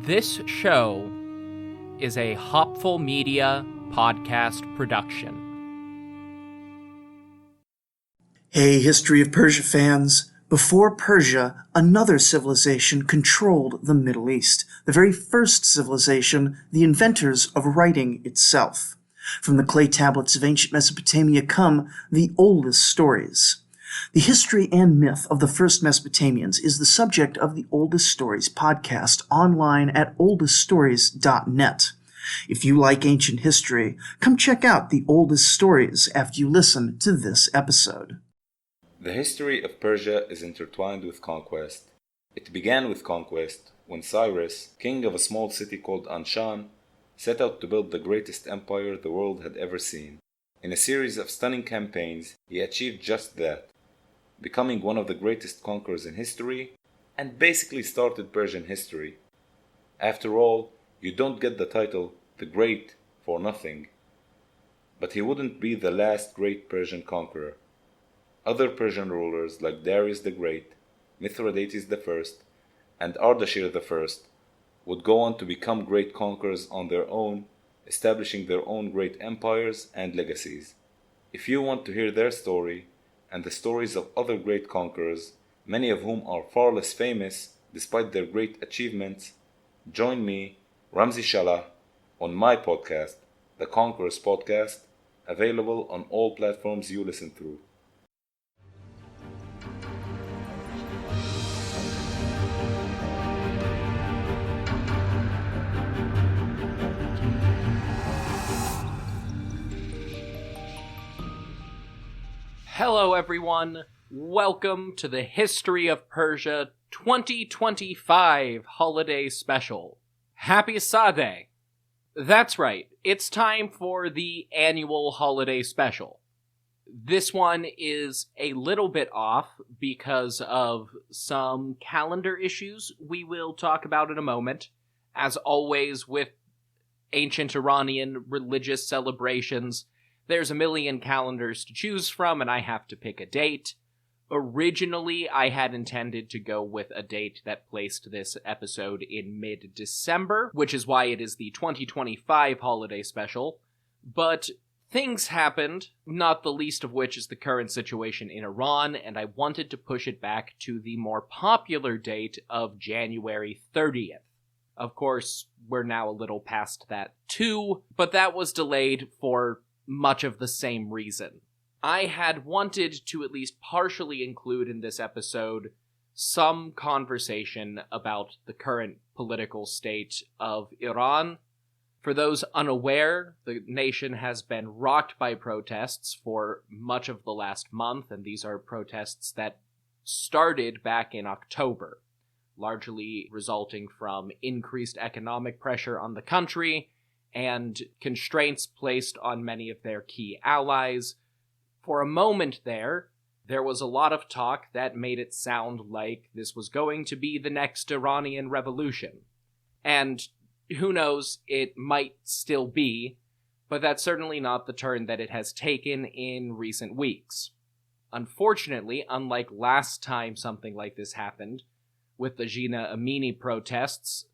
This show is a Hopful Media podcast production. Hey, History of Persia fans. Before Persia, another civilization controlled the Middle East. The very first civilization, the inventors of writing itself. From the clay tablets of ancient Mesopotamia come the oldest stories. The history and myth of the first Mesopotamians is the subject of the Oldest Stories podcast online at oldeststories.net. If you like ancient history, come check out the Oldest Stories after you listen to this episode. The history of Persia is intertwined with conquest. It began with conquest when Cyrus, king of a small city called Anshan, set out to build the greatest empire the world had ever seen. In a series of stunning campaigns, he achieved just that, becoming one of the greatest conquerors in history, and basically started Persian history. After all, you don't get the title the Great for nothing. But he wouldn't be the last great Persian conqueror. Other Persian rulers like Darius the Great, Mithridates I, and Ardashir I would go on to become great conquerors on their own, establishing their own great empires and legacies. If you want to hear their story, and the stories of other great conquerors, many of whom are far less famous despite their great achievements, join me, Ramzi Shalah, on my podcast, The Conquerors Podcast, available on all platforms you listen through. Hello everyone, welcome to the History of Persia 2025 Holiday Special. Happy Sadeh! That's right, it's time for the annual holiday special. This one is a little bit off because of some calendar issues we will talk about in a moment. As always with ancient Iranian religious celebrations, there's a million calendars to choose from, and I have to pick a date. Originally, I had intended to go with a date that placed this episode in mid-December, which is why it is the 2025 holiday special. But things happened, not the least of which is the current situation in Iran, and I wanted to push it back to the more popular date of January 30th. Of course, we're now a little past that too, but that was delayed for much of the same reason. I had wanted to at least partially include in this episode some conversation about the current political state of Iran. For those unaware, the nation has been rocked by protests for much of the last month, and these are protests that started back in October, largely resulting from increased economic pressure on the country and constraints placed on many of their key allies. For a moment there was a lot of talk that made it sound like this was going to be the next Iranian revolution. And who knows, it might still be, but that's certainly not the turn that it has taken in recent weeks. Unfortunately, unlike last time something like this happened, with the Gina Amini protests,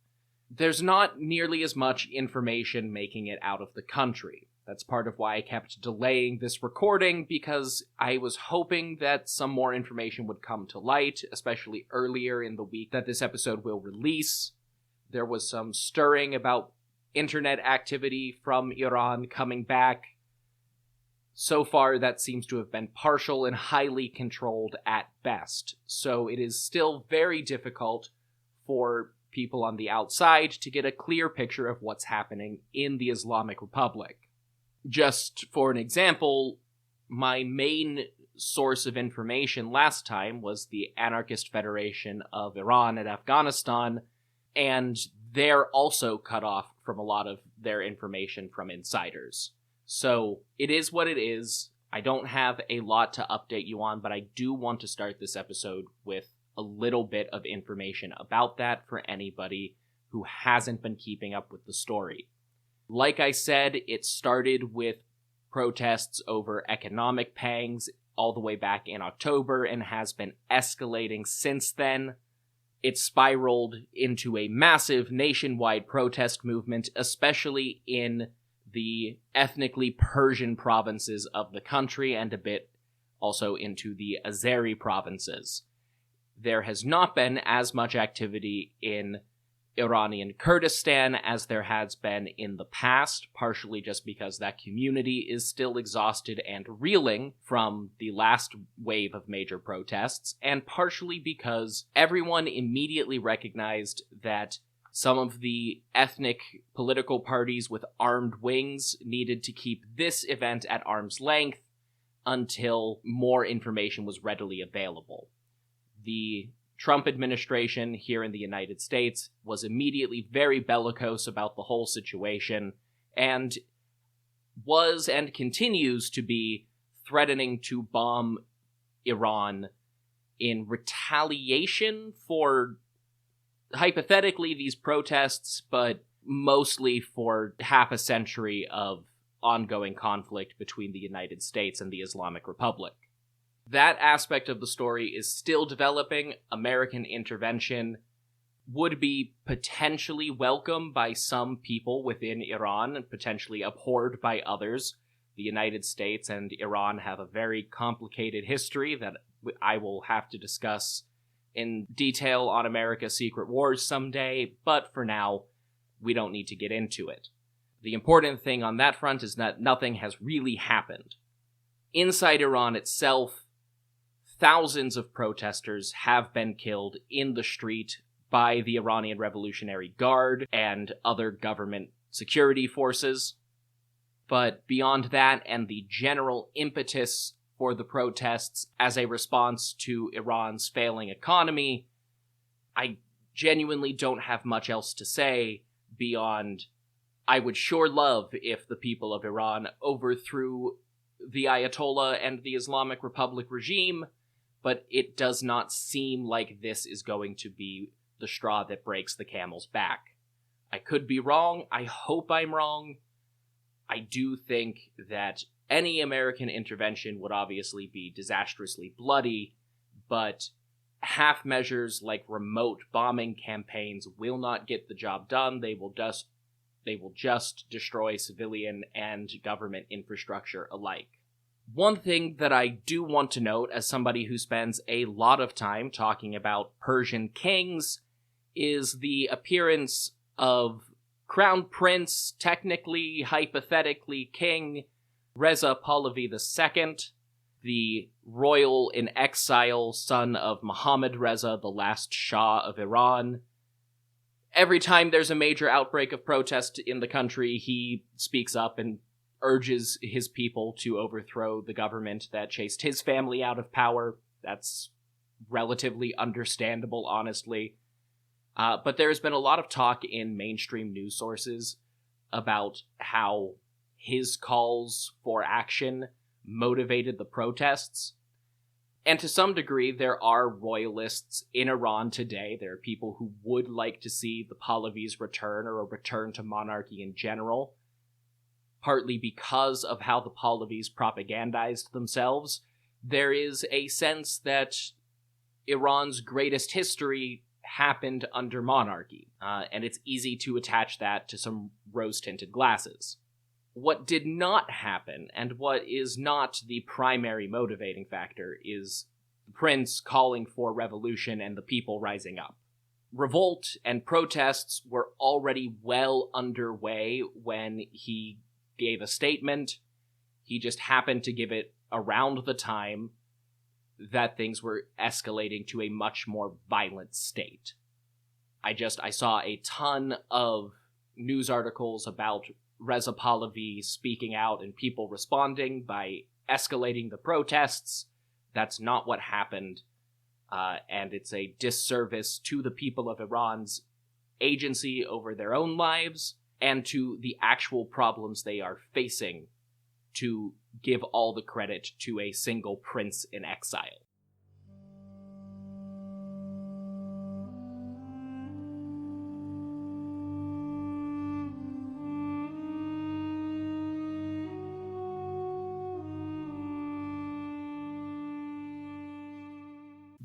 there's not nearly as much information making it out of the country. That's part of why I kept delaying this recording, because I was hoping that some more information would come to light, especially earlier in the week that this episode will release. There was some stirring about internet activity from Iran coming back. So far, that seems to have been partial and highly controlled at best, so it is still very difficult for people on the outside to get a clear picture of what's happening in the Islamic Republic. Just for an example, my main source of information last time was the Anarchist Federation of Iran and Afghanistan, and they're also cut off from a lot of their information from insiders. So it is what it is. I don't have a lot to update you on, but I do want to start this episode with a little bit of information about that for anybody who hasn't been keeping up with the story. Like I said, it started with protests over economic pangs all the way back in October and has been escalating since then. it spiraled into a massive nationwide protest movement, especially in the ethnically Persian provinces of the country and a bit also into the Azeri provinces. There has not been as much activity in Iranian Kurdistan as there has been in the past, partially just because that community is still exhausted and reeling from the last wave of major protests, and partially because everyone immediately recognized that some of the ethnic political parties with armed wings needed to keep this event at arm's length until more information was readily available. The Trump administration here in the United States was immediately very bellicose about the whole situation and was and continues to be threatening to bomb Iran in retaliation for, hypothetically, these protests, but mostly for half a century of ongoing conflict between the United States and the Islamic Republic. That aspect of the story is still developing. American intervention would be potentially welcome by some people within Iran and potentially abhorred by others. The United States and Iran have a very complicated history that I will have to discuss in detail on America's Secret Wars someday, but for now, we don't need to get into it. The important thing on that front is that nothing has really happened. Inside Iran itself, thousands of protesters have been killed in the street by the Iranian Revolutionary Guard and other government security forces. But beyond that, and the general impetus for the protests as a response to Iran's failing economy, I genuinely don't have much else to say beyond I would sure love if the people of Iran overthrew the Ayatollah and the Islamic Republic regime, but it does not seem like this is going to be the straw that breaks the camel's back. I could be wrong. I hope I'm wrong. I do think that any American intervention would obviously be disastrously bloody, but half measures like remote bombing campaigns will not get the job done. They will just destroy civilian and government infrastructure alike. One thing that I do want to note, as somebody who spends a lot of time talking about Persian kings, is the appearance of Crown Prince, technically, hypothetically, King Reza Pahlavi II, the royal in exile son of Mohammad Reza, the last Shah of Iran. Every time there's a major outbreak of protest in the country, he speaks up and urges his people to overthrow the government that chased his family out of power. That's relatively understandable, honestly. But there's been a lot of talk in mainstream news sources about how his calls for action motivated the protests. And to some degree, there are royalists in Iran today. There are people who would like to see the Pahlavis return or a return to monarchy in general, partly because of how the Pahlavis propagandized themselves. There is a sense that Iran's greatest history happened under monarchy, and it's easy to attach that to some rose-tinted glasses. What did not happen, and what is not the primary motivating factor, is the prince calling for revolution and the people rising up. Revolt and protests were already well underway when he gave a statement. He just happened to give it around the time that things were escalating to a much more violent state. I saw a ton of news articles about Reza Pahlavi speaking out and people responding by escalating the protests. That's not what happened, and it's a disservice to the people of Iran's agency over their own lives and to the actual problems they are facing to give all the credit to a single prince in exile.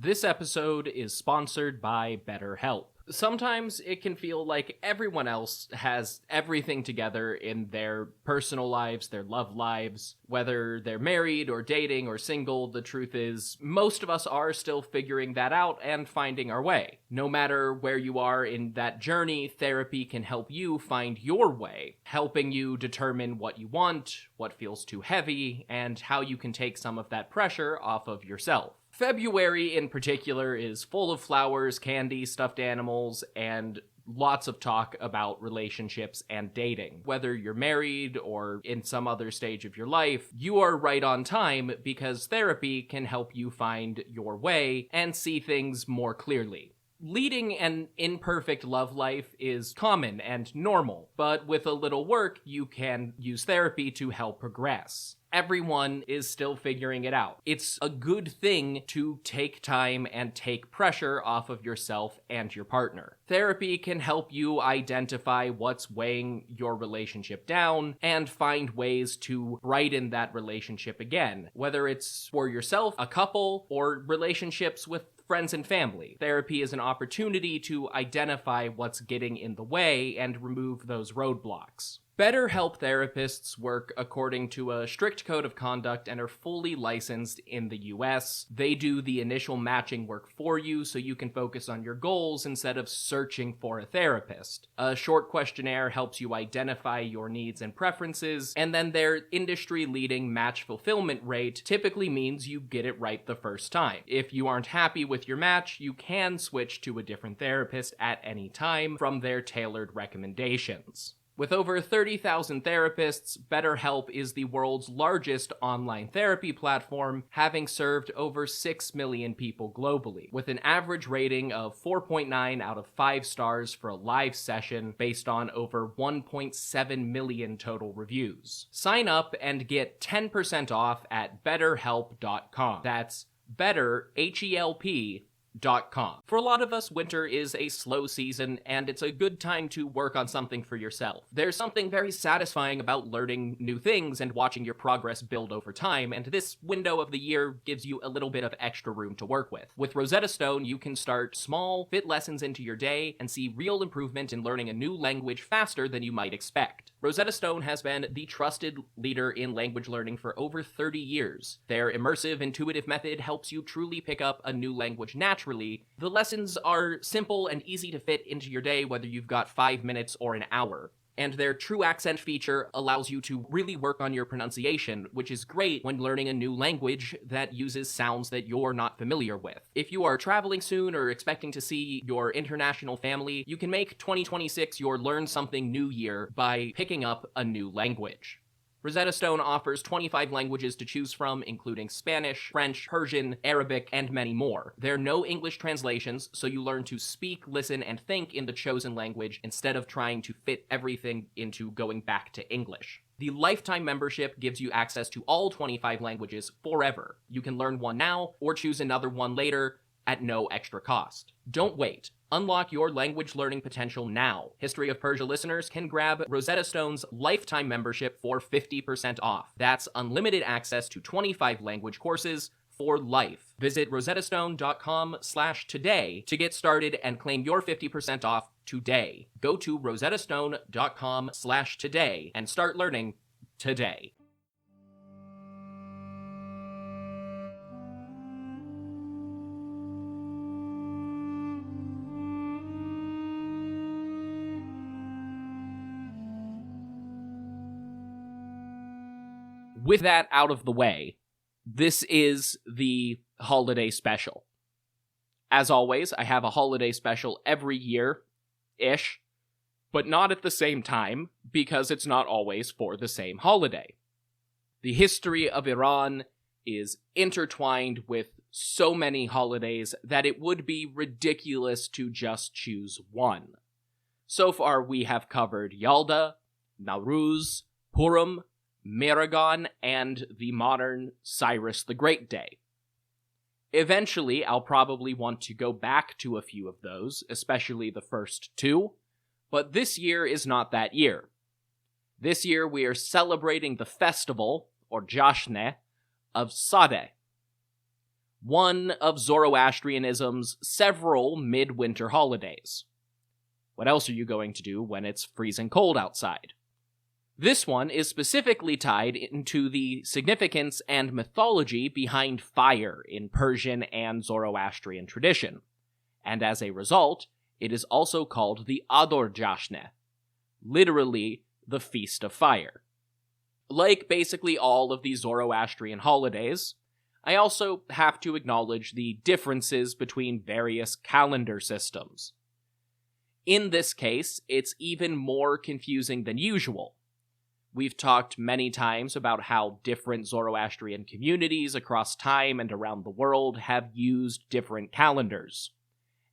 This episode is sponsored by BetterHelp. Sometimes it can feel like everyone else has everything together in their personal lives, their love lives, whether they're married or dating or single. The truth is, most of us are still figuring that out and finding our way. No matter where you are in that journey, therapy can help you find your way, helping you determine what you want, what feels too heavy, and how you can take some of that pressure off of yourself. February in particular is full of flowers, candy, stuffed animals, and lots of talk about relationships and dating. Whether you're married or in some other stage of your life, you are right on time because therapy can help you find your way and see things more clearly. Leading an imperfect love life is common and normal, but with a little work, you can use therapy to help progress. Everyone is still figuring it out. It's a good thing to take time and take pressure off of yourself and your partner. Therapy can help you identify what's weighing your relationship down and find ways to brighten that relationship again, whether it's for yourself, a couple, or relationships with friends and family. Therapy is an opportunity to identify what's getting in the way and remove those roadblocks. BetterHelp therapists work according to a strict code of conduct and are fully licensed in the US. They do the initial matching work for you so you can focus on your goals instead of searching for a therapist. A short questionnaire helps you identify your needs and preferences, and then their industry-leading match fulfillment rate typically means you get it right the first time. If you aren't happy with your match, you can switch to a different therapist at any time from their tailored recommendations. With over 30,000 therapists, BetterHelp is the world's largest online therapy platform, having served over 6 million people globally, with an average rating of 4.9 out of 5 stars for a live session based on over 1.7 million total reviews. Sign up and get 10% off at betterhelp.com. That's better, H-E-L-P, For a lot of us, winter is a slow season, and it's a good time to work on something for yourself. There's something very satisfying about learning new things and watching your progress build over time, and this window of the year gives you a little bit of extra room to work with. With Rosetta Stone, you can start small, fit lessons into your day, and see real improvement in learning a new language faster than you might expect. Rosetta Stone has been the trusted leader in language learning for over 30 years. Their immersive, intuitive method helps you truly pick up a new language naturally. The lessons are simple and easy to fit into your day, whether you've got 5 minutes or an hour. And their True Accent feature allows you to really work on your pronunciation, which is great when learning a new language that uses sounds that you're not familiar with. If you are traveling soon or expecting to see your international family, you can make 2026 your Learn Something New year by picking up a new language. Rosetta Stone offers 25 languages to choose from, including Spanish, French, Persian, Arabic, and many more. There are no English translations, so you learn to speak, listen, and think in the chosen language instead of trying to fit everything into going back to English. The lifetime membership gives you access to all 25 languages forever. You can learn one now or choose another one later at no extra cost. Don't wait. Unlock your language learning potential now. History of Persia listeners can grab Rosetta Stone's lifetime membership for 50% off. That's unlimited access to 25 language courses for life. Visit rosettastone.com/today to get started and claim your 50% off today. Go to rosettastone.com/today and start learning today. With that out of the way, this is the holiday special. As always, I have a holiday special every year-ish, but not at the same time, because it's not always for the same holiday. The history of Iran is intertwined with so many holidays that it would be ridiculous to just choose one. So far, we have covered Yalda, Nowruz, Purim, Maragon, and the modern Cyrus the Great Day. Eventually, I'll probably want to go back to a few of those, especially the first two, but this year is not that year. This year we are celebrating the festival, or Jashne, of Sadeh. one of Zoroastrianism's several midwinter holidays. What else are you going to do when it's freezing cold outside? This one is specifically tied into the significance and mythology behind fire in Persian and Zoroastrian tradition, and as a result, it is also called the Ador Jashne, literally the Feast of Fire. Like basically all of the Zoroastrian holidays, I also have to acknowledge the differences between various calendar systems. In this case, it's even more confusing than usual. We've talked many times about how different Zoroastrian communities across time and around the world have used different calendars,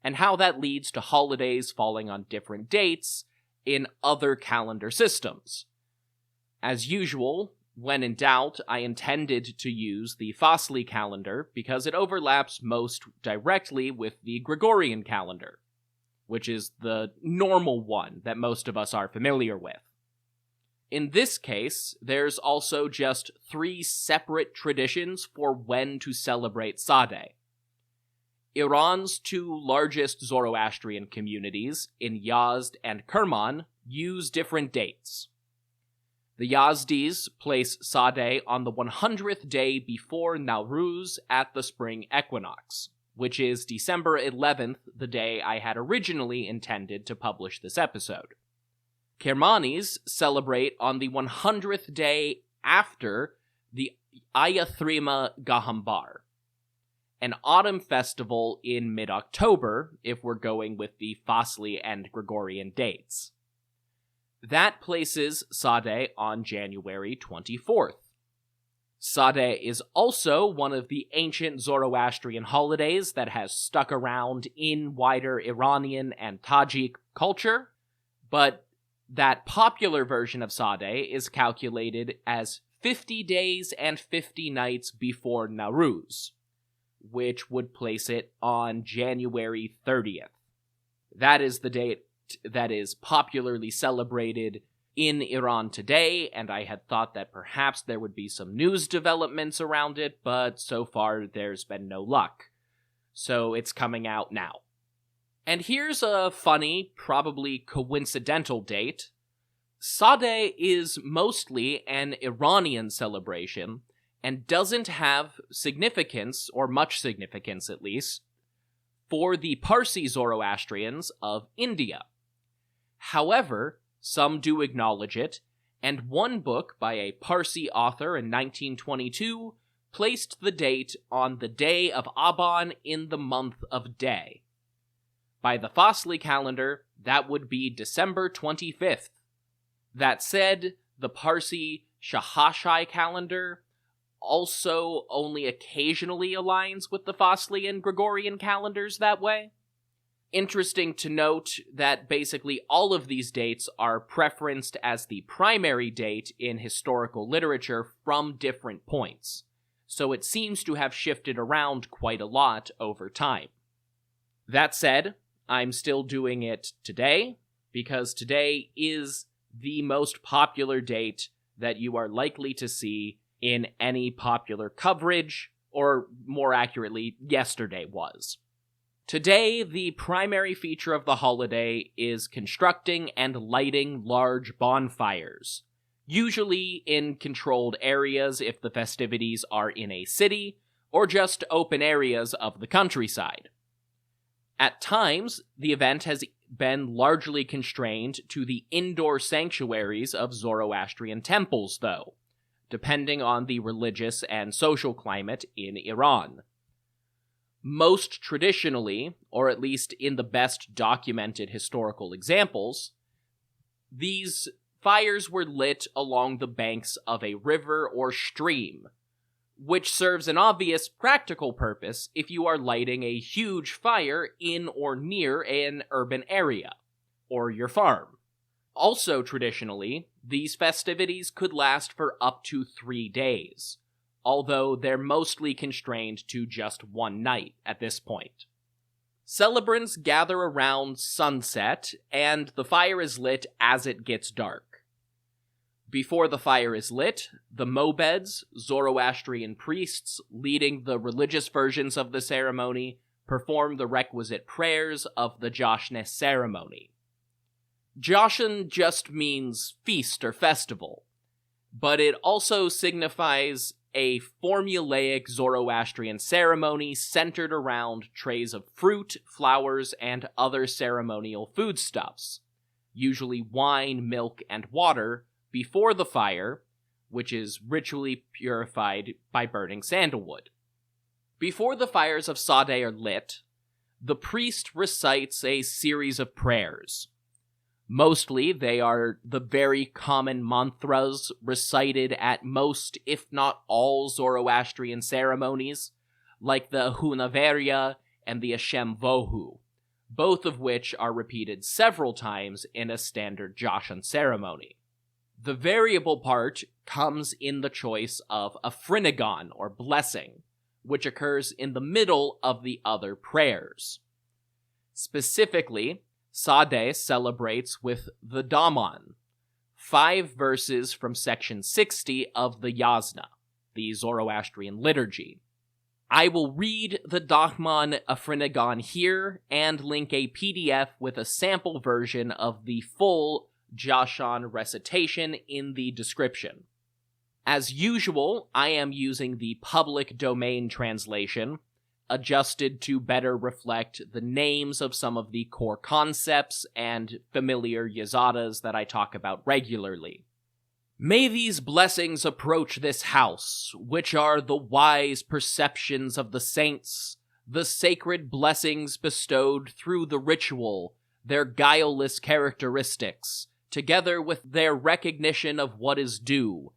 and how that leads to holidays falling on different dates in other calendar systems. As usual, when in doubt, I intended to use the Fosli calendar because it overlaps most directly with the Gregorian calendar, which is the normal one that most of us are familiar with. In this case, there's also just 3 separate traditions for when to celebrate Sadeh. Iran's 2 largest Zoroastrian communities, in Yazd and Kerman, use different dates. The Yazdis place Sadeh on the 100th day before Nowruz at the spring equinox, which is December 11th, the day I had originally intended to publish this episode. Kermanis celebrate on the 100th day after the Ayathrima Gahambar, an autumn festival in mid-October, if we're going with the Fosli and Gregorian dates. That places Sadeh on January 24th. Sadeh is also one of the ancient Zoroastrian holidays that has stuck around in wider Iranian and Tajik culture, but that popular version of Sadeh is calculated as 50 days and 50 nights before Nowruz, which would place it on January 30th. That is the date that is popularly celebrated in Iran today, and I had thought that perhaps there would be some news developments around it, but so far there's been no luck. So it's coming out now. And here's a funny, probably coincidental date. Sadeh is mostly an Iranian celebration, and doesn't have significance, or much significance at least, for the Parsi Zoroastrians of India. However, some do acknowledge it, and one book by a Parsi author in 1922 placed the date on the day of Aban in the month of Day. By the Fosli calendar, that would be December 25th. That said, the Parsi Shahashai calendar also only occasionally aligns with the Fosli and Gregorian calendars that way. Interesting to note that basically all of these dates are preferenced as the primary date in historical literature from different points, so it seems to have shifted around quite a lot over time. That said, I'm still doing it today, because today is the most popular date that you are likely to see in any popular coverage, or more accurately, yesterday was. Today, the primary feature of the holiday is constructing and lighting large bonfires, usually in controlled areas if the festivities are in a city, or just open areas of the countryside. At times, the event has been largely constrained to the indoor sanctuaries of Zoroastrian temples, though, depending on the religious and social climate in Iran. Most traditionally, or at least in the best documented historical examples, these fires were lit along the banks of a river or stream, which serves an obvious practical purpose if you are lighting a huge fire in or near an urban area, or your farm. Also traditionally, these festivities could last for up to 3 days, although they're mostly constrained to just one night at this point. Celebrants gather around sunset, and the fire is lit as it gets dark. Before the fire is lit, the Mobeds, Zoroastrian priests leading the religious versions of the ceremony, perform the requisite prayers of the Jashn ceremony. Jashn just means feast or festival, but it also signifies a formulaic Zoroastrian ceremony centered around trays of fruit, flowers, and other ceremonial foodstuffs, usually wine, milk, and water, before the fire, which is ritually purified by burning sandalwood. Before the fires of Sadeh are lit, the priest recites a series of prayers. Mostly, they are the very common mantras recited at most, if not all, Zoroastrian ceremonies, like the Hunavarya and the Hashem Vohu, both of which are repeated several times in a standard Jashn ceremony. The variable part comes in the choice of a Frinagon, or blessing, which occurs in the middle of the other prayers. Specifically, Sadeh celebrates with the Daman, 5 verses from section 60 of the Yasna, the Zoroastrian liturgy. I will read the Daman Afrinagon here and link a PDF with a sample version of the full Jashn recitation in the description. As usual, I am using the public domain translation, adjusted to better reflect the names of some of the core concepts and familiar yazadas that I talk about regularly. May these blessings approach this house, which are the wise perceptions of the saints, the sacred blessings bestowed through the ritual, their guileless characteristics, together with their recognition of what is due,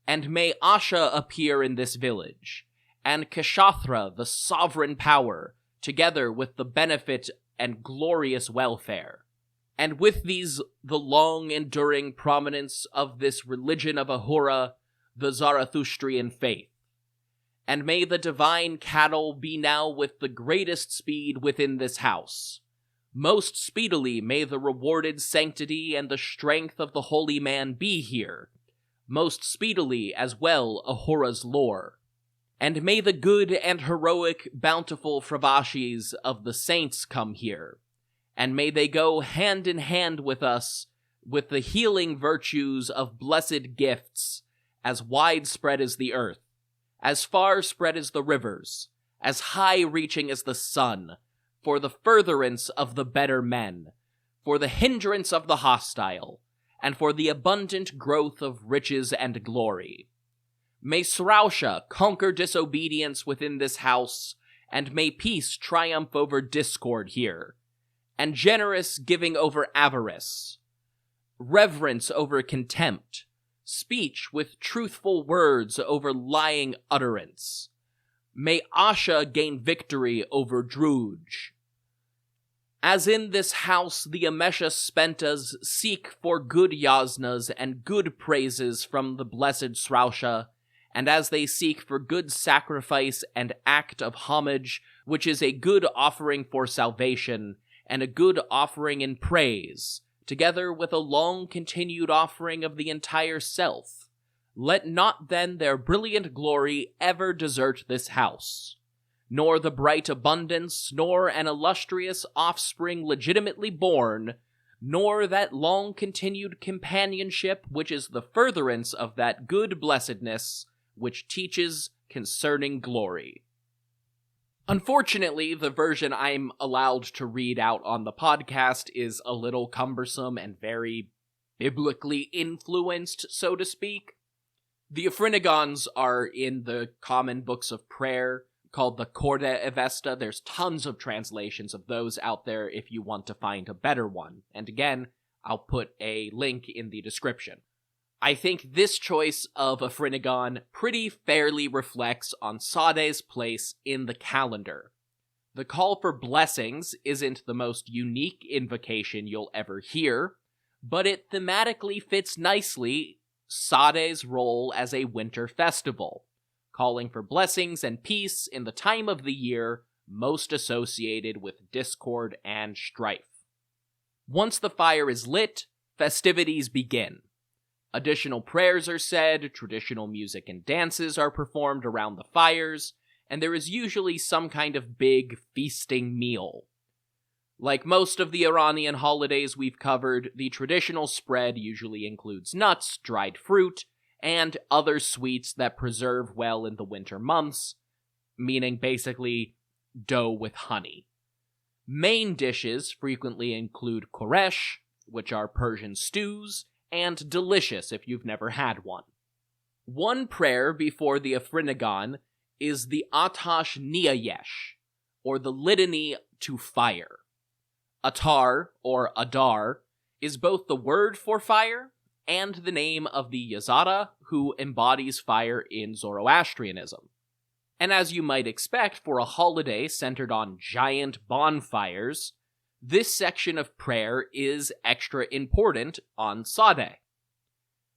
and may Asha appear in this village, and Kshatra, the sovereign power, together with the benefit and glorious welfare. And with these, the long-enduring prominence of this religion of Ahura, the Zarathustrian faith. And may the divine cattle be now with the greatest speed within this house. Most speedily may the rewarded sanctity and the strength of the holy man be here. Most speedily as well Ahura's lore. And may the good and heroic bountiful Fravashis of the saints come here. And may they go hand in hand with us with the healing virtues of blessed gifts, as widespread as the earth, as far spread as the rivers, as high-reaching as the sun, for the furtherance of the better men, for the hindrance of the hostile, and for the abundant growth of riches and glory. May Srausha conquer disobedience within this house, and may peace triumph over discord here, and generous giving over avarice, reverence over contempt, speech with truthful words over lying utterance. May Asha gain victory over Druj. As in this house the Amesha Spentas seek for good yasnas and good praises from the blessed Srausha, and as they seek for good sacrifice and act of homage, which is a good offering for salvation, and a good offering in praise, together with a long-continued offering of the entire self, let not then their brilliant glory ever desert this house, nor the bright abundance, nor an illustrious offspring legitimately born, nor that long-continued companionship which is the furtherance of that good blessedness which teaches concerning glory. Unfortunately, the version I'm allowed to read out on the podcast is a little cumbersome and very biblically influenced, so to speak. The Afrinagons are in the common books of prayer called the Corda Avesta. There's tons of translations of those out there if you want to find a better one. And again, I'll put a link in the description. I think this choice of Afrinagon pretty fairly reflects on Sadeh's place in the calendar. The call for blessings isn't the most unique invocation you'll ever hear, but it thematically fits nicely Sadeh's role as a winter festival, calling for blessings and peace in the time of the year most associated with discord and strife. Once the fire is lit, festivities begin. Additional prayers are said, traditional music and dances are performed around the fires, and there is usually some kind of big feasting meal. Like most of the Iranian holidays we've covered, the traditional spread usually includes nuts, dried fruit, and other sweets that preserve well in the winter months, meaning basically dough with honey. Main dishes frequently include koresh, which are Persian stews, and delicious if you've never had one. One prayer before the Afrinagon is the Atash Niyayesh, or the Litany to Fire. Atar, or Adar, is both the word for fire and the name of the Yazada who embodies fire in Zoroastrianism. And as you might expect for a holiday centered on giant bonfires, this section of prayer is extra important on Sadeh.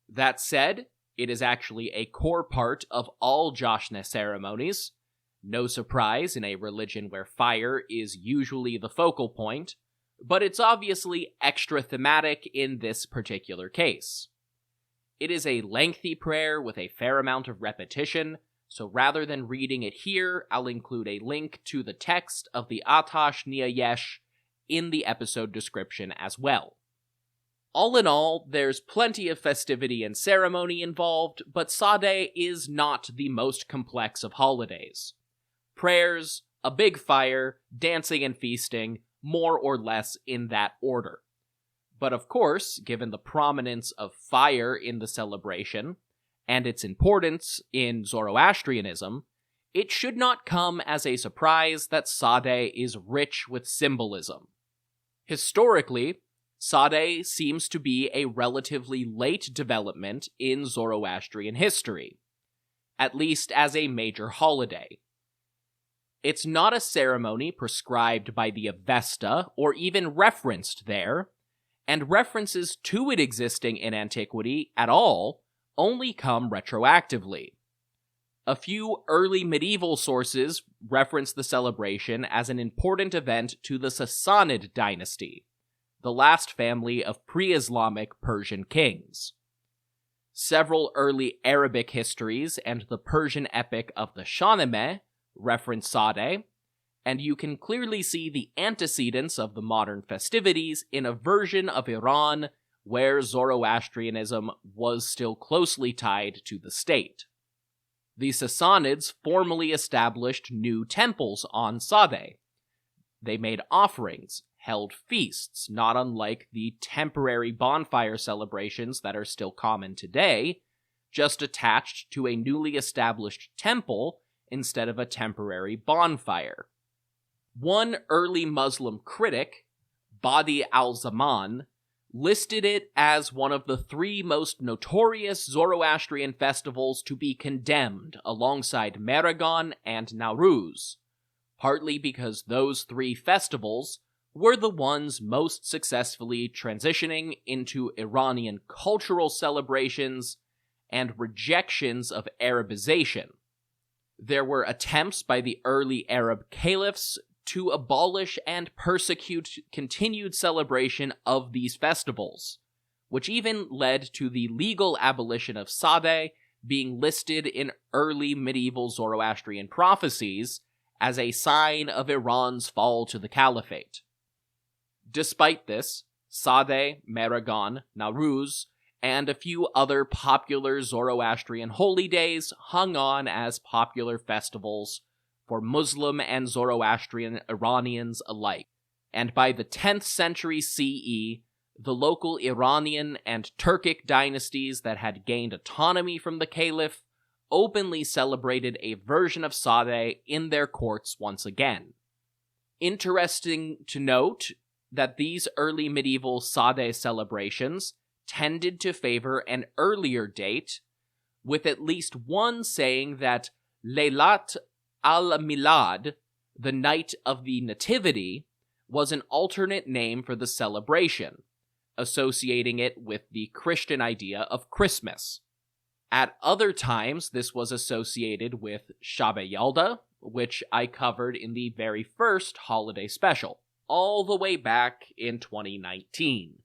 That said, it is actually a core part of all Jashna ceremonies. No surprise in a religion where fire is usually the focal point, but it's obviously extra thematic in this particular case. It is a lengthy prayer with a fair amount of repetition, so rather than reading it here, I'll include a link to the text of the Atash Niyayesh in the episode description as well. All in all, there's plenty of festivity and ceremony involved, but Sadeh is not the most complex of holidays. Prayers, a big fire, dancing and feasting, more or less in that order. But of course, given the prominence of fire in the celebration, and its importance in Zoroastrianism, it should not come as a surprise that Sadeh is rich with symbolism. Historically, Sadeh seems to be a relatively late development in Zoroastrian history, at least as a major holiday. It's not a ceremony prescribed by the Avesta or even referenced there, and references to it existing in antiquity at all only come retroactively. A few early medieval sources reference the celebration as an important event to the Sassanid dynasty, the last family of pre-Islamic Persian kings. Several early Arabic histories and the Persian epic of the Shahnameh reference Sadeh, and you can clearly see the antecedents of the modern festivities in a version of Iran where Zoroastrianism was still closely tied to the state. The Sassanids formally established new temples on Sadeh. They made offerings, held feasts, not unlike the temporary bonfire celebrations that are still common today, just attached to a newly established temple instead of a temporary bonfire. One early Muslim critic, Badi al-Zaman, listed it as one of the three most notorious Zoroastrian festivals to be condemned alongside Mehragan and Nowruz, partly because those three festivals were the ones most successfully transitioning into Iranian cultural celebrations and rejections of Arabization. There were attempts by the early Arab caliphs to abolish and persecute continued celebration of these festivals, which even led to the legal abolition of Sadeh being listed in early medieval Zoroastrian prophecies as a sign of Iran's fall to the caliphate. Despite this, Sadeh, Mehragan, Nowruz, and a few other popular Zoroastrian holy days hung on as popular festivals for Muslim and Zoroastrian Iranians alike, and by the 10th century CE, the local Iranian and Turkic dynasties that had gained autonomy from the caliph openly celebrated a version of Sadeh in their courts once again. Interesting to note that these early medieval Sadeh celebrations tended to favor an earlier date, with at least one saying that Laylat al-Milad, the night of the Nativity, was an alternate name for the celebration, associating it with the Christian idea of Christmas. At other times, this was associated with Shabe Yalda, which I covered in the very first holiday special, all the way back in 2019.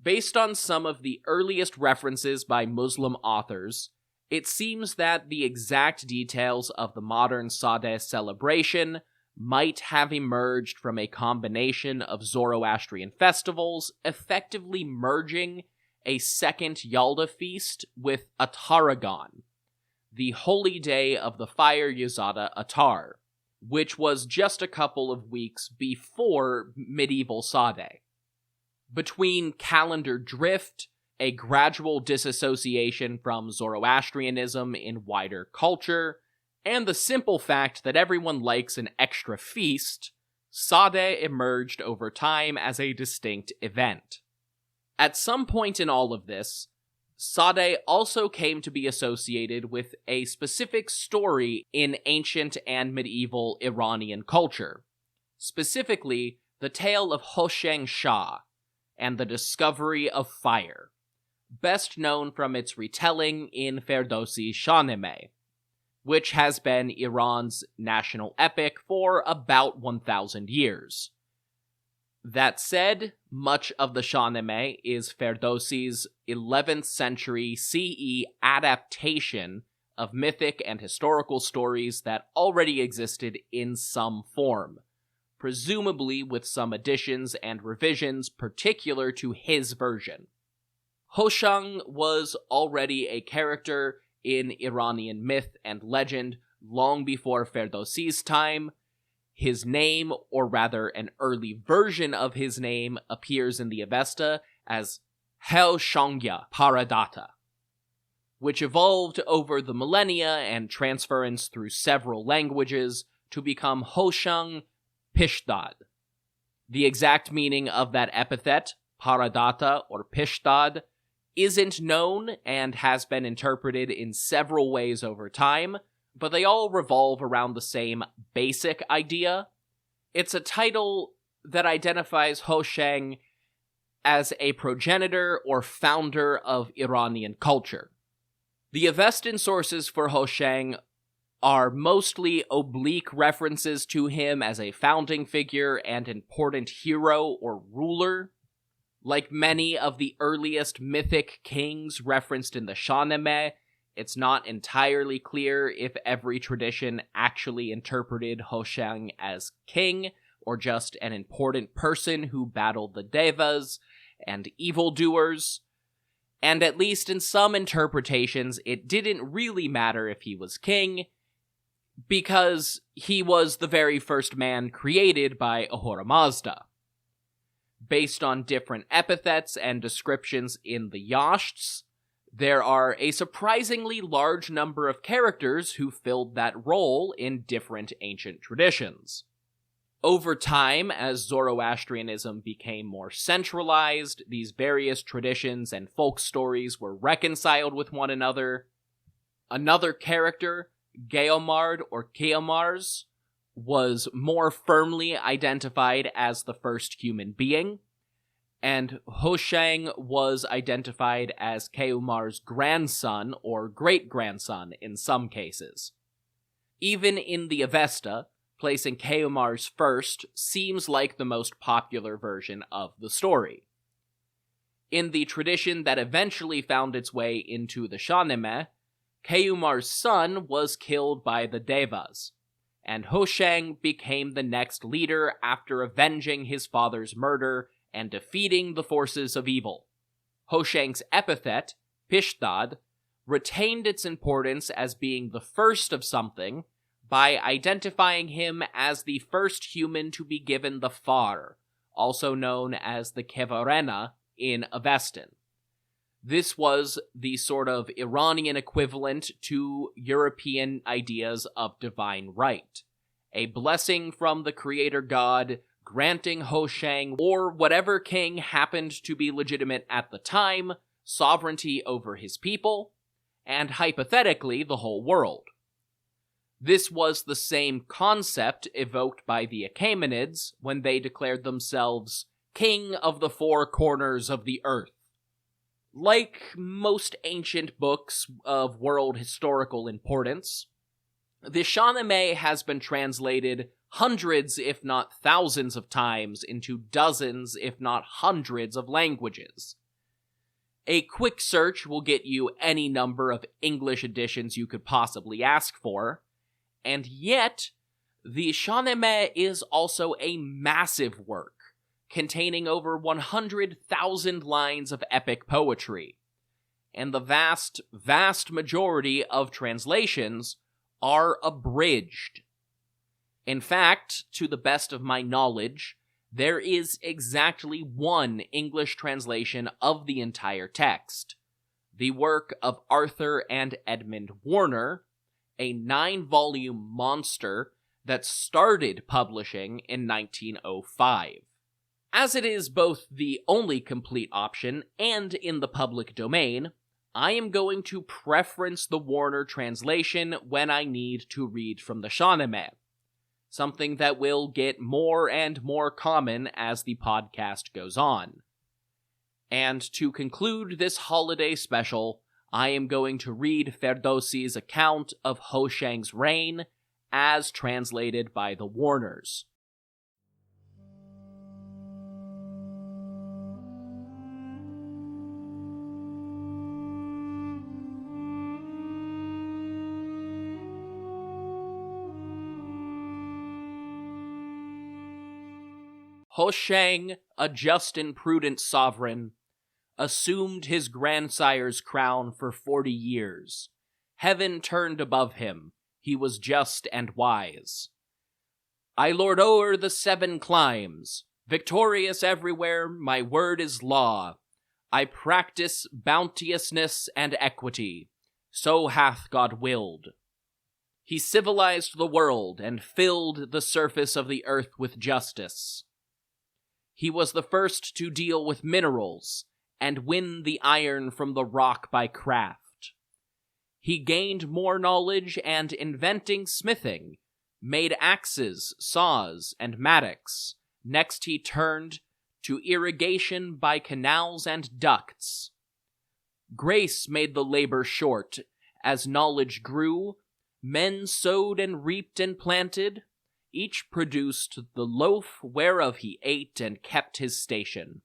Based on some of the earliest references by Muslim authors, it seems that the exact details of the modern Sadeh celebration might have emerged from a combination of Zoroastrian festivals effectively merging a second Yalda feast with Ataragan, the holy day of the fire Yazada Atar, which was just a couple of weeks before medieval Sadeh. Between calendar drift, a gradual disassociation from Zoroastrianism in wider culture, and the simple fact that everyone likes an extra feast, Sadeh emerged over time as a distinct event. At some point in all of this, Sadeh also came to be associated with a specific story in ancient and medieval Iranian culture, specifically the tale of Hoshang Shah and the discovery of fire, best known from its retelling in Ferdowsi's Shahnameh, which has been Iran's national epic for about 1,000 years. That said, much of the Shahnameh is Ferdowsi's 11th century CE adaptation of mythic and historical stories that already existed in some form, presumably with some additions and revisions particular to his version. Hoshang was already a character in Iranian myth and legend long before Ferdowsi's time. His name, or rather an early version of his name, appears in the Avesta as Hoshangya Paradatta, which evolved over the millennia and transference through several languages to become Hoshang Pishdad. The exact meaning of that epithet, Paradatta or Pishdad, isn't known and has been interpreted in several ways over time, but they all revolve around the same basic idea. It's a title that identifies Hoshang as a progenitor or founder of Iranian culture. The Avestan sources for Hoshang are mostly oblique references to him as a founding figure and important hero or ruler. Like many of the earliest mythic kings referenced in the Shahnameh, it's not entirely clear if every tradition actually interpreted Hoshang as king, or just an important person who battled the devas and evildoers. And at least in some interpretations, it didn't really matter if he was king, because he was the very first man created by Ahura Mazda. Based on different epithets and descriptions in the Yashts, there are a surprisingly large number of characters who filled that role in different ancient traditions. Over time, as Zoroastrianism became more centralized, these various traditions and folk stories were reconciled with one another. Another character, Geomard or Keomars, was more firmly identified as the first human being, and Hoshang was identified as Keumar's grandson or great-grandson in some cases. Even in the Avesta, placing Keumar's first seems like the most popular version of the story. In the tradition that eventually found its way into the Shahnameh, Keumar's son was killed by the Devas, and Hoshang became the next leader after avenging his father's murder and defeating the forces of evil. Hoshang's epithet, Pishdad, retained its importance as being the first of something by identifying him as the first human to be given the far, also known as the kevarena in Avestan. This was the sort of Iranian equivalent to European ideas of divine right, a blessing from the creator god granting Hoshang or whatever king happened to be legitimate at the time sovereignty over his people, and hypothetically the whole world. This was the same concept evoked by the Achaemenids when they declared themselves king of the four corners of the earth. Like most ancient books of world historical importance, the Shahnameh has been translated hundreds, if not thousands of times into dozens, if not hundreds of languages. A quick search will get you any number of English editions you could possibly ask for, and yet, the Shahnameh is also a massive work, containing over 100,000 lines of epic poetry, and the vast, vast majority of translations are abridged. In fact, to the best of my knowledge, there is exactly one English translation of the entire text, the work of Arthur and Edmund Warner, a 9-volume monster that started publishing in 1905. As it is both the only complete option and in the public domain, I am going to preference the Warner translation when I need to read from the Shahnameh, something that will get more and more common as the podcast goes on. And to conclude this holiday special, I am going to read Ferdowsi's account of Hoshang's reign as translated by the Warners. Hoshang, a just and prudent sovereign, assumed his grandsire's crown for 40 years. Heaven turned above him. He was just and wise. I lord o'er the 7 climes. Victorious everywhere, my word is law. I practice bounteousness and equity. So hath God willed. He civilized the world and filled the surface of the earth with justice. He was the first to deal with minerals and win the iron from the rock by craft. He gained more knowledge and inventing smithing, made axes, saws, and mattocks. Next he turned to irrigation by canals and ducts. Grace made the labor short. As knowledge grew, men sowed and reaped and planted. Each produced the loaf whereof he ate and kept his station.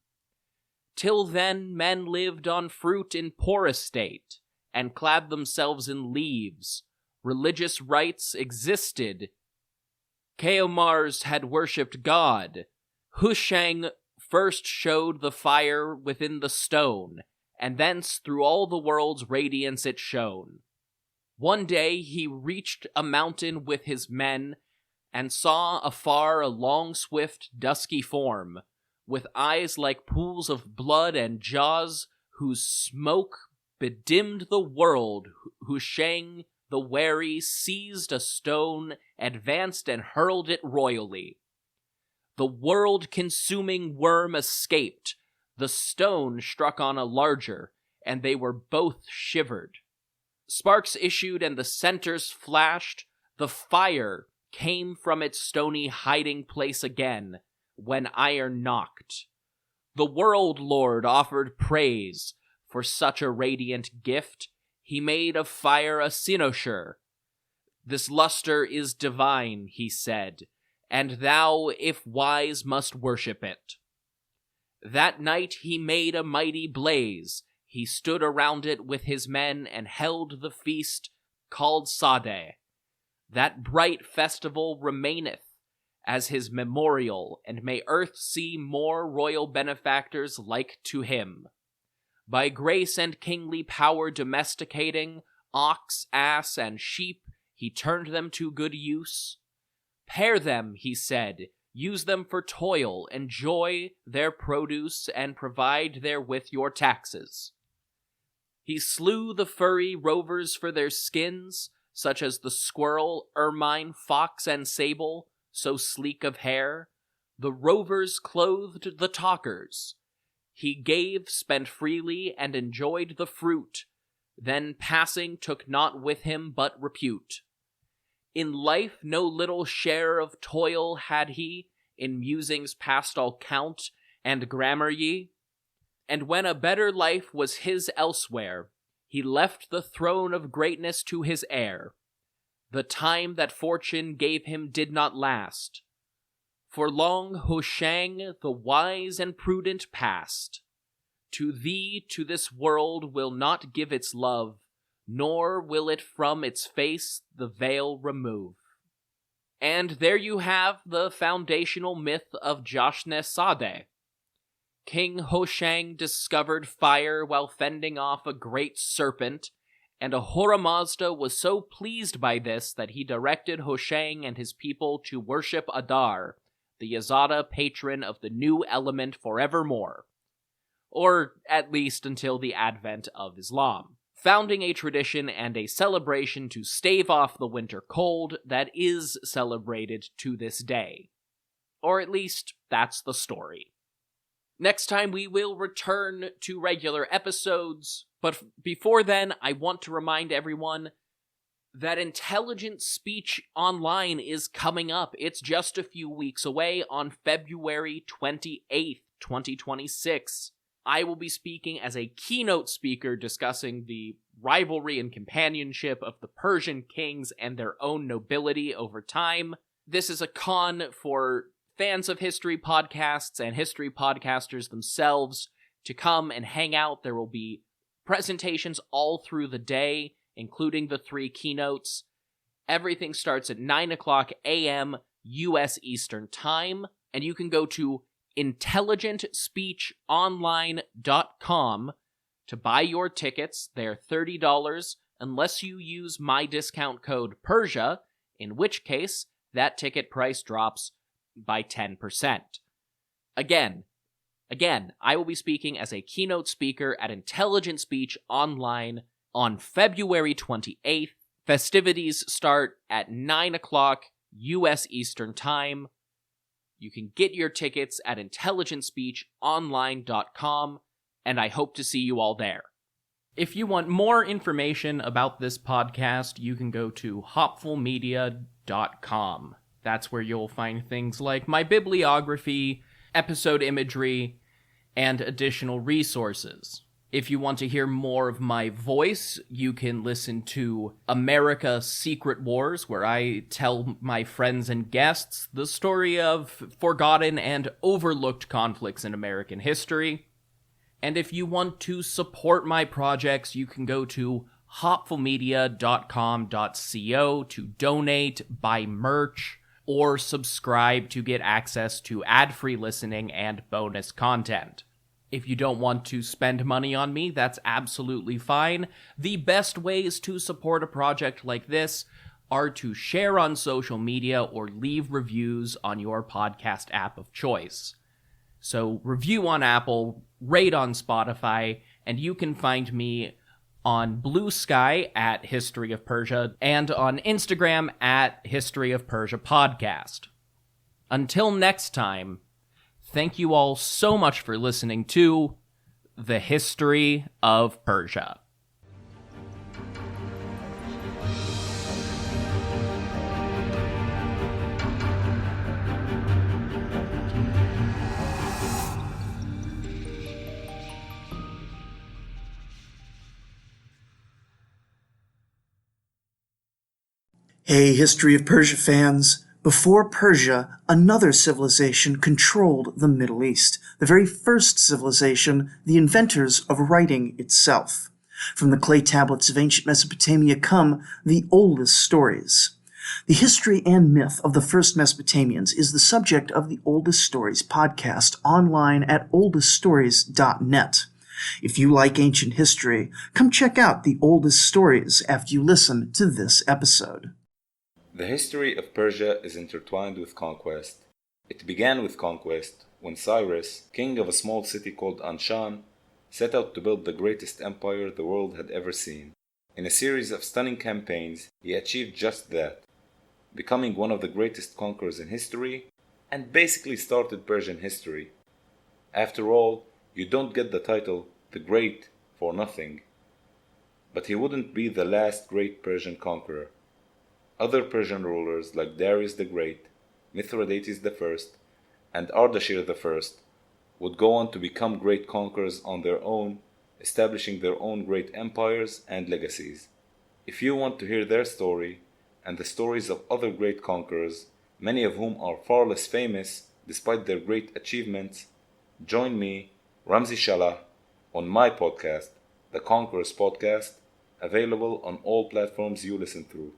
Till then men lived on fruit in poor estate, and clad themselves in leaves. Religious rites existed. Keomars had worshipped God. Hushang first showed the fire within the stone, and thence through all the world's radiance it shone. One day he reached a mountain with his men, and saw afar a long, swift, dusky form, with eyes like pools of blood and jaws whose smoke bedimmed the world. Hushang the wary seized a stone, advanced and hurled it royally. The world-consuming worm escaped. The stone struck on a larger, and they were both shivered. Sparks issued and the centers flashed. The fire came from its stony hiding place again, when iron knocked. The world lord offered praise for such a radiant gift. He made of fire a cynosure. This luster is divine, he said, and thou, if wise, must worship it. That night he made a mighty blaze. He stood around it with his men and held the feast called Sadeh. That bright festival remaineth as his memorial, and may earth see more royal benefactors like to him. By grace and kingly power domesticating ox, ass, and sheep, he turned them to good use. Pair them, he said, use them for toil, enjoy their produce, and provide therewith your taxes. He slew the furry rovers for their skins, such as the squirrel, ermine, fox, and sable, so sleek of hair. The rovers clothed the talkers. He gave, spent freely, and enjoyed the fruit. Then passing took not with him but repute. In life no little share of toil had he, in musings past all count, and grammar ye. And when a better life was his elsewhere, he left the throne of greatness to his heir. The time that fortune gave him did not last. For long Hoshang the wise and prudent passed. To thee, to this world, will not give its love, nor will it from its face the veil remove. And there you have the foundational myth of Sadeh. King Hoshang discovered fire while fending off a great serpent, and Ahura Mazda was so pleased by this that he directed Hoshang and his people to worship Adar, the Yazada patron of the new element forevermore, or at least until the advent of Islam, founding a tradition and a celebration to stave off the winter cold that is celebrated to this day. Or at least, that's the story. Next time we will return to regular episodes, but before then, I want to remind everyone that Intelligent Speech Online is coming up. It's just a few weeks away on February 28th, 2026. I will be speaking as a keynote speaker discussing the rivalry and companionship of the Persian kings and their own nobility over time. This is a con for fans of history podcasts and history podcasters themselves to come and hang out. There will be presentations all through the day, including the 3 keynotes. Everything starts at 9 o'clock a.m. U.S. Eastern Time, and you can go to intelligentspeechonline.com to buy your tickets. They're $30 unless you use my discount code PERSIA, in which case that ticket price drops by 10%. Again, I will be speaking as a keynote speaker at Intelligent Speech Online on February 28th. Festivities start at 9 o'clock U.S. Eastern Time. You can get your tickets at intelligentspeechonline.com, and I hope to see you all there. If you want more information about this podcast, you can go to hopfulmedia.com. That's where you'll find things like my bibliography, episode imagery, and additional resources. If you want to hear more of my voice, you can listen to America Secret Wars, where I tell my friends and guests the story of forgotten and overlooked conflicts in American history. And if you want to support my projects, you can go to hopfulmedia.com.co to donate, buy merch, or subscribe to get access to ad-free listening and bonus content. If you don't want to spend money on me, that's absolutely fine. The best ways to support a project like this are to share on social media or leave reviews on your podcast app of choice. So review on Apple, rate on Spotify, and you can find me on Blue Sky at History of Persia, and on Instagram at History of Persia Podcast. Until next time, thank you all so much for listening to The History of Persia. Hey, History of Persia fans. Before Persia, another civilization controlled the Middle East, the very first civilization, the inventors of writing itself. From the clay tablets of ancient Mesopotamia come the oldest stories. The history and myth of the first Mesopotamians is the subject of the Oldest Stories podcast online at oldeststories.net. If you like ancient history, come check out the oldest stories after you listen to this episode. The history of Persia is intertwined with conquest. It began with conquest when Cyrus, king of a small city called Anshan, set out to build the greatest empire the world had ever seen. In a series of stunning campaigns, he achieved just that, becoming one of the greatest conquerors in history, and basically started Persian history. After all, you don't get the title the Great for nothing. But he wouldn't be the last great Persian conqueror. Other Persian rulers like Darius the Great, Mithridates I, and Ardashir I would go on to become great conquerors on their own, establishing their own great empires and legacies. If you want to hear their story, and the stories of other great conquerors, many of whom are far less famous despite their great achievements, join me, Ramzi Shalah, on my podcast, the Conquerors Podcast, available on all platforms you listen through.